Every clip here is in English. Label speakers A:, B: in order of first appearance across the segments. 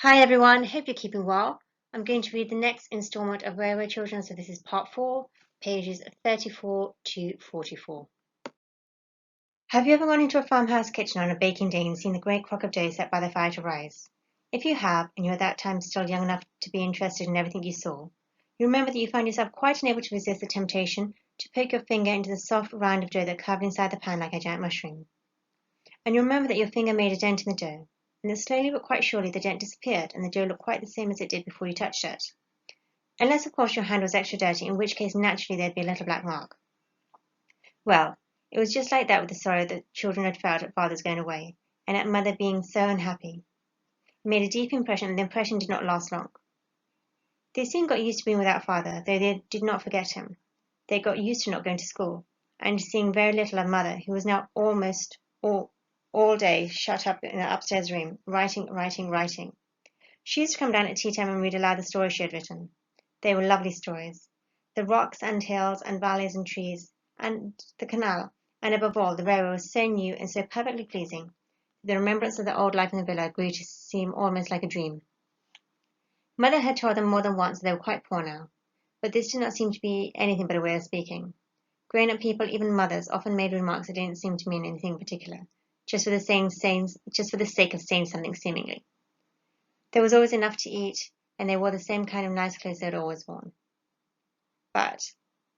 A: Hi everyone, hope you're keeping well. I'm going to read the next installment of Railway Children, so this is part 4, pages 34 to 44. Have you ever gone into a farmhouse kitchen on a baking day and seen the great crock of dough set by the fire to rise? If you have, and you're at that time still young enough to be interested in everything you saw, you remember that you found yourself quite unable to resist the temptation to poke your finger into the soft round of dough that curved inside the pan like a giant mushroom. And you remember that your finger made a dent in the dough, and that slowly but quite surely the dent disappeared and the dough looked quite the same as it did before you touched it. Unless, of course, your hand was extra dirty, in which case naturally there'd be a little black mark. Well, it was just like that with the sorrow that children had felt at father's going away, and at mother being so unhappy. It made a deep impression, and the impression did not last long. They soon got used to being without father, though they did not forget him. They got used to not going to school, and seeing very little of mother, who was now almost all day shut up in the upstairs room, writing. She used to come down at tea time and read aloud the stories she had written. They were lovely stories. The rocks and hills and valleys and trees, and the canal, and above all, the railway was so new and so perfectly pleasing. The remembrance of the old life in the villa grew to seem almost like a dream. Mother had told them more than once that they were quite poor now, but this did not seem to be anything but a way of speaking. Grown-up people, even mothers, often made remarks that didn't seem to mean anything particular, just for the sake of saying something seemingly. There was always enough to eat, and they wore the same kind of nice clothes they had always worn. But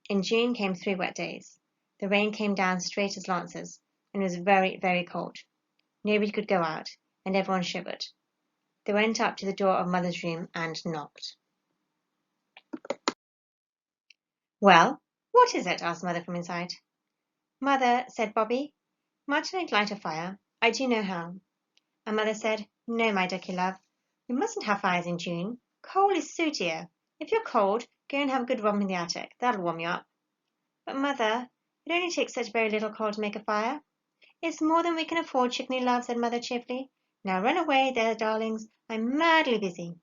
A: in June came 3 wet days. The rain came down straight as lances, and it was very, very cold. Nobody could go out, and everyone shivered. They went up to the door of Mother's room and knocked. "Well, what is it?" asked Mother from inside. "Mother," said Bobbie, "might I light a fire? I do know how." And Mother said, "No, my ducky love, we mustn't have fires in June. Coal is so dear. If you're cold, go and have a good romp in the attic. That'll warm you up." "But, Mother, it only takes such very little coal to make a fire." "It's more than we can afford, chickeny love," said Mother cheerfully. "Now run away, there, darlings. I'm madly busy."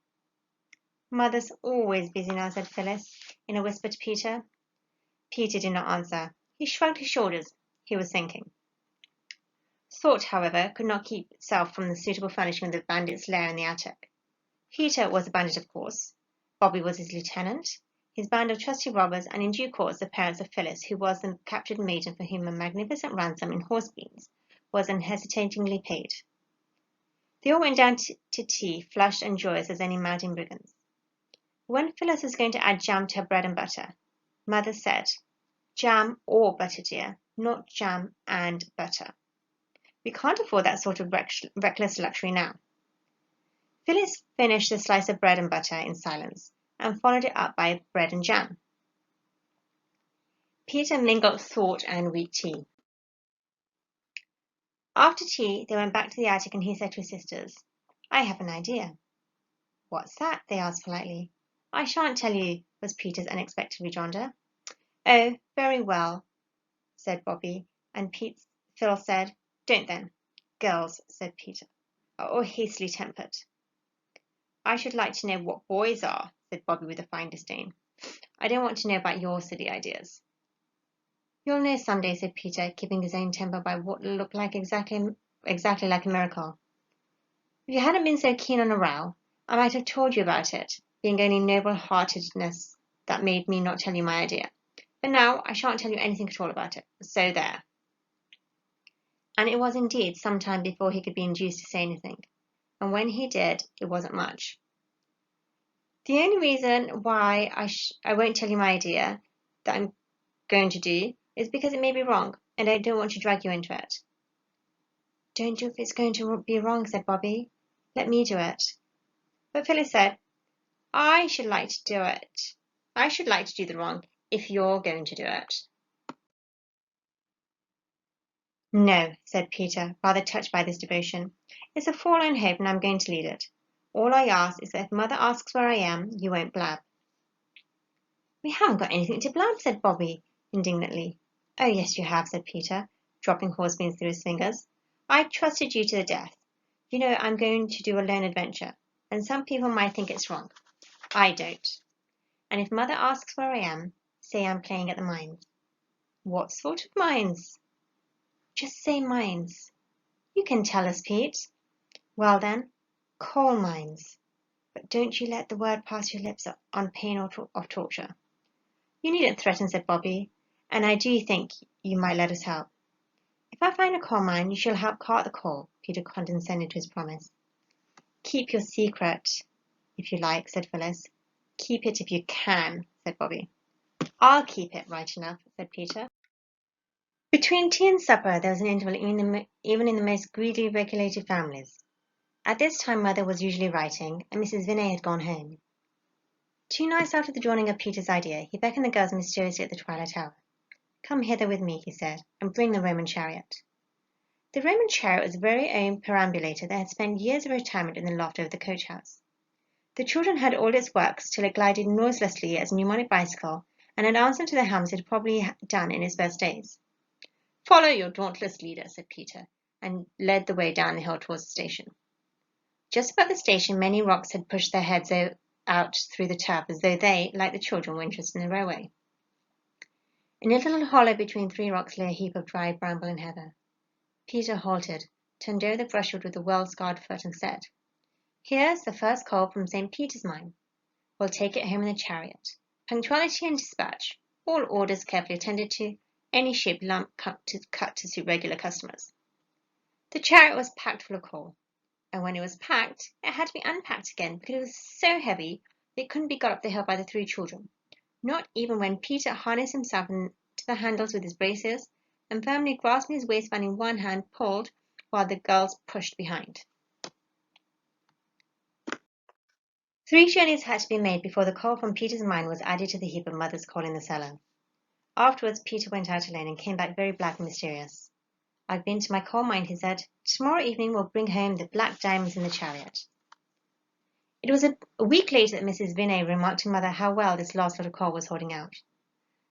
A: "Mother's always busy now," said Phyllis, in a whisper to Peter. Peter did not answer. He shrugged his shoulders. He was thinking. Thought, however, could not keep itself from the suitable furnishing of the bandit's lair in the attic. Peter was a bandit, of course. Bobbie was his lieutenant, his band of trusty robbers, and in due course the parents of Phyllis, who was the captured maiden for whom a magnificent ransom in horse beans was unhesitatingly paid. They all went down to tea, flushed and joyous as any mountain brigands. When Phyllis was going to add jam to her bread and butter, Mother said, "Jam or butter, dear, not jam and butter. We can't afford that sort of reckless luxury now." Phyllis finished the slice of bread and butter in silence and followed it up by bread and jam. Peter mingled thought and weak tea. After tea, they went back to the attic and he said to his sisters, "I have an idea." "What's that?" they asked politely. "I shan't tell you," was Peter's unexpected rejoinder. "Oh, very well," said Bobbie, and Phil said, "Don't then." "Girls," said Peter, "are all hastily tempered." "I should like to know what boys are," said Bobbie with a fine disdain. "I don't want to know about your silly ideas." "You'll know some day," said Peter, keeping his own temper by what looked like exactly like a miracle. "If you hadn't been so keen on a row, I might have told you about it, being only noble-heartedness that made me not tell you my idea. But now I shan't tell you anything at all about it. So there." And it was indeed some time before he could be induced to say anything, and when he did, it wasn't much. "The only reason why I won't tell you my idea that I'm going to do is because it may be wrong, and I don't want to drag you into it." "Don't do if it's going to be wrong," said Bobbie. "Let me do it." But Phyllis said, "I should like to do it. I should like to do the wrong if you're going to do it." "No," said Peter, rather touched by this devotion. "It's a forlorn hope, and I'm going to lead it. All I ask is that if Mother asks where I am, you won't blab." "We haven't got anything to blab," said Bobbie indignantly. "Oh, yes, you have," said Peter, dropping horse beans through his fingers. "I trusted you to the death. You know I'm going to do a lone adventure, and some people might think it's wrong. I don't. And if Mother asks where I am, say I'm playing at the mines." "What sort of mines?" "Just say mines." "You can tell us, Pete." "Well then, coal mines." but don't you let the word pass your lips on pain of torture." "You needn't threaten," said Bobbie, "and I do think you might let us help." "If I find a coal mine, you shall help cart the coal," Peter condescended to his promise. "Keep your secret, if you like," said Phyllis. "Keep it if you can," said Bobbie. "I'll keep it right enough," said Peter. Between tea and supper there was an interval even in the most greedily regulated families. At this time Mother was usually writing, and Mrs. Vinay had gone home. 2 nights after the dawning of Peter's idea, he beckoned the girls mysteriously at the twilight hour. "Come hither with me," he said, "and bring the Roman chariot." The Roman chariot was a very own perambulator that had spent years of retirement in the loft over the coach-house. The children had all its works till it glided noiselessly as a pneumonic bicycle and had answered to the hums it had probably done in its best days. "Follow your dauntless leader," said Peter, and led the way down the hill towards the station. Just above the station many rocks had pushed their heads out through the turf as though they, like the children, were interested in the railway. In a little hollow between 3 rocks lay a heap of dry bramble and heather. Peter halted, turned over the brushwood with a well-scarred foot, and said, "Here's the first coal from St. Peter's mine. We'll take it home in the chariot. Punctuality and dispatch, all orders carefully attended to, any shape lump cut to suit regular customers." The chariot was packed full of coal, and when it was packed, it had to be unpacked again because it was so heavy that it couldn't be got up the hill by the 3 children, not even when Peter harnessed himself to the handles with his braces and firmly grasping his waistband in one hand pulled while the girls pushed behind. 3 journeys had to be made before the coal from Peter's mine was added to the heap of Mother's coal in the cellar. Afterwards Peter went out alone and came back very black and mysterious. "I've been to my coal mine," he said. "Tomorrow evening we'll bring home the black diamonds in the chariot." It was a week later that Mrs. Vinay remarked to Mother how well this last lot of coal was holding out.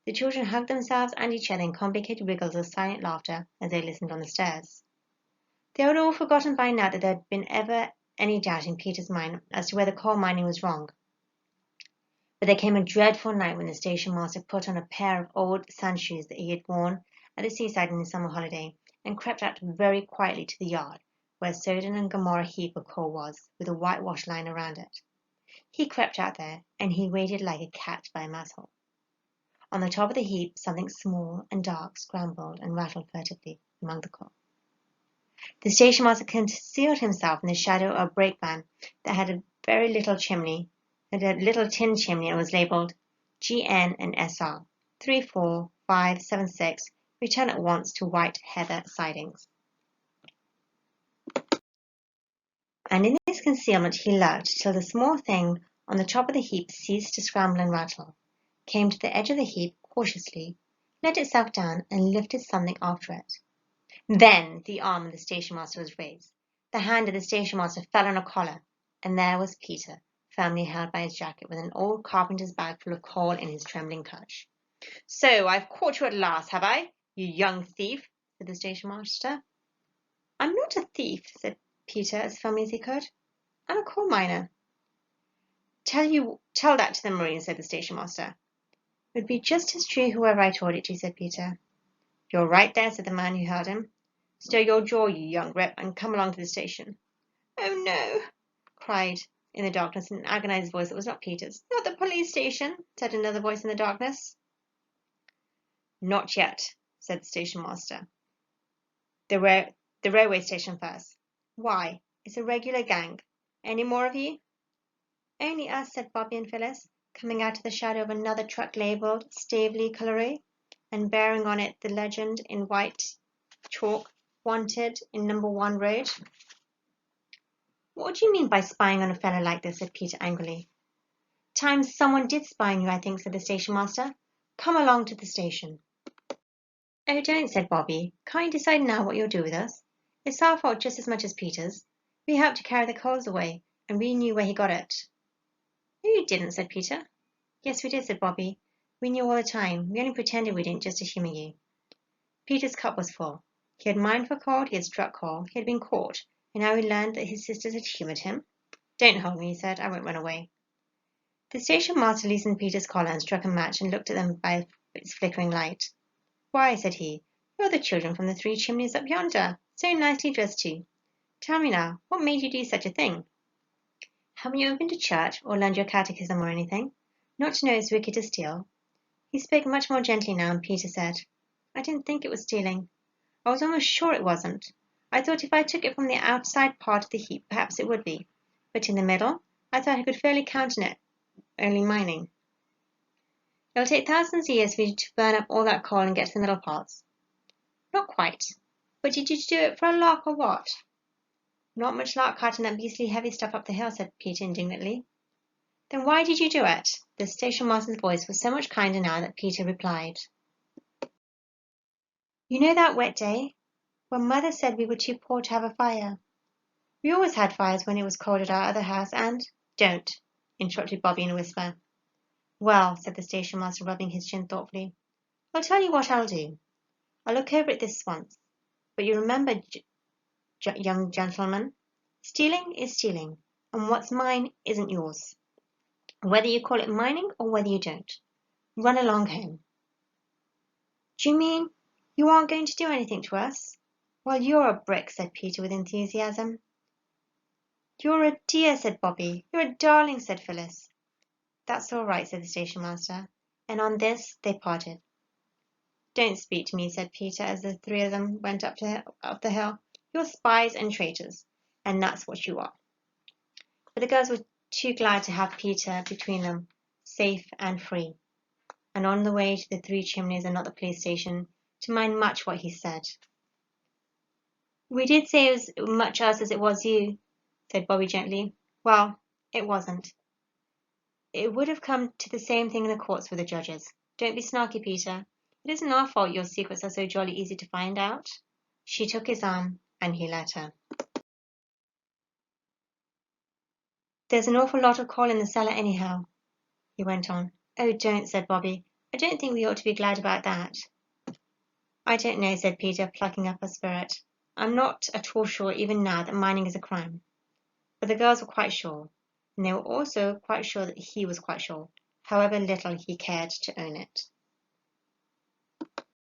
A: The children hugged themselves and each other in complicated wriggles of silent laughter as they listened on the stairs. They had all forgotten by now that there had been ever any doubt in Peter's mind as to whether coal mining was wrong. But there came a dreadful night when the station master put on a pair of old sand shoes that he had worn at the seaside in his summer holiday and crept out very quietly to the yard where Sodom and Gomorrah heap of coal was, with a whitewash line around it. He crept out there, and he waited like a cat by a mouse hole. On the top of the heap something small and dark scrambled and rattled furtively among the coal. The station master concealed himself in the shadow of a brakeman that had a very little chimney, had a little tin chimney, and was labelled GN and SR 34576. Return at once to white heather sidings. And in this concealment he lurked till the small thing on the top of the heap ceased to scramble and rattle, came to the edge of the heap cautiously, let itself down, and lifted something after it. Then the arm of the station-master was raised. The hand of the station-master fell on a collar, and there was Peter, firmly held by his jacket, with an old carpenter's bag full of coal in his trembling clutch. "So I've caught you at last, have I, you young thief?" said the station-master. "I'm not a thief," said Peter as firmly as he could. "I'm a coal miner." Tell that to the Marines," said the station-master. "It would be just as true whoever I told it to," said Peter. "You're right there," said the man who held him. "Stir your jaw, you young rip, and come along to the station." "Oh, no," cried in the darkness an agonized voice that was not Peter's. "Not the police station," said another voice in the darkness. "Not yet," said the station-master. The railway station first." "Why? It's a regular gang. Any more of you?" "Only us," said Bobbie and Phyllis, coming out of the shadow of another truck labelled Staveley Colliery, and bearing on it the legend in white chalk, "Wanted in No. 1 Road." "What do you mean by spying on a fellow like this?" said Peter angrily. "Times someone did spy on you, I think," said the station-master. "Come along to the station." "Oh, don't," said Bobbie. "Can't you decide now what you'll do with us? It's our fault just as much as Peter's. We helped to carry the coals away, and we knew where he got it." "No, you didn't," said Peter. "Yes, we did," said Bobbie. "We knew all the time. We only pretended we didn't just to humour you." Peter's cup was full. He had mined for coal, he had struck coal, he had been caught, and now he learned that his sisters had humoured him. "Don't hold me," he said. "I won't run away." The station-master loosened Peter's collar and struck a match and looked at them by its flickering light. "Why," said he, "you're the children from the 3 chimneys up yonder, so nicely dressed too. Tell me now, what made you do such a thing?" Haven't you ever been to church or learned your catechism or anything? Not to know it's wicked to steal?" He spoke much more gently now, and Peter said, "I didn't think it was stealing. I was almost sure it wasn't. I thought if I took it from the outside part of the heap, perhaps it would be. But in the middle, I thought I could fairly count on it only mining. It'll take thousands of years for you to burn up all that coal and get to the middle parts." "Not quite. But did you do it for a lark or what?" "Not much lark carting that beastly heavy stuff up the hill," said Peter indignantly. "Then why did you do it?" The stationmaster's voice was so much kinder now that Peter replied. "You know that wet day when Mother said we were too poor to have a fire? We always had fires when it was cold at our other house, and—" "Don't," interrupted Bobbie in a whisper. "Well," said the stationmaster, rubbing his chin thoughtfully, "I'll tell you what I'll do. I'll look over it this once. But you remember, young gentleman, stealing is stealing, and what's mine isn't yours, whether you call it mining or whether you don't. Run along home." "Do you mean you aren't going to do anything to us?" "Well, you're a brick," said Peter with enthusiasm. "You're a dear," said Bobbie. "You're a darling," said Phyllis. "That's all right," said the stationmaster, and on this they parted. "Don't speak to me," said Peter as the three of them went up the hill. "You're spies and traitors, and that's what you are." But the girls were too glad to have Peter between them, safe and free, and on the way to the Three Chimneys and not the police station, to mind much what he said. "We did say it was much us as it was you," said Bobbie gently. "Well, it wasn't. It would have come to the same thing in the courts with the judges. Don't be snarky, Peter. It isn't our fault your secrets are so jolly easy to find out." She took his arm, and he let her. "There's an awful lot of coal in the cellar anyhow," he went on. "Oh, don't," said Bobbie. "I don't think we ought to be glad about that." "I don't know," said Peter, plucking up a spirit. "I'm not at all sure even now that mining is a crime." But the girls were quite sure, and they were also quite sure that he was quite sure, however little he cared to own it.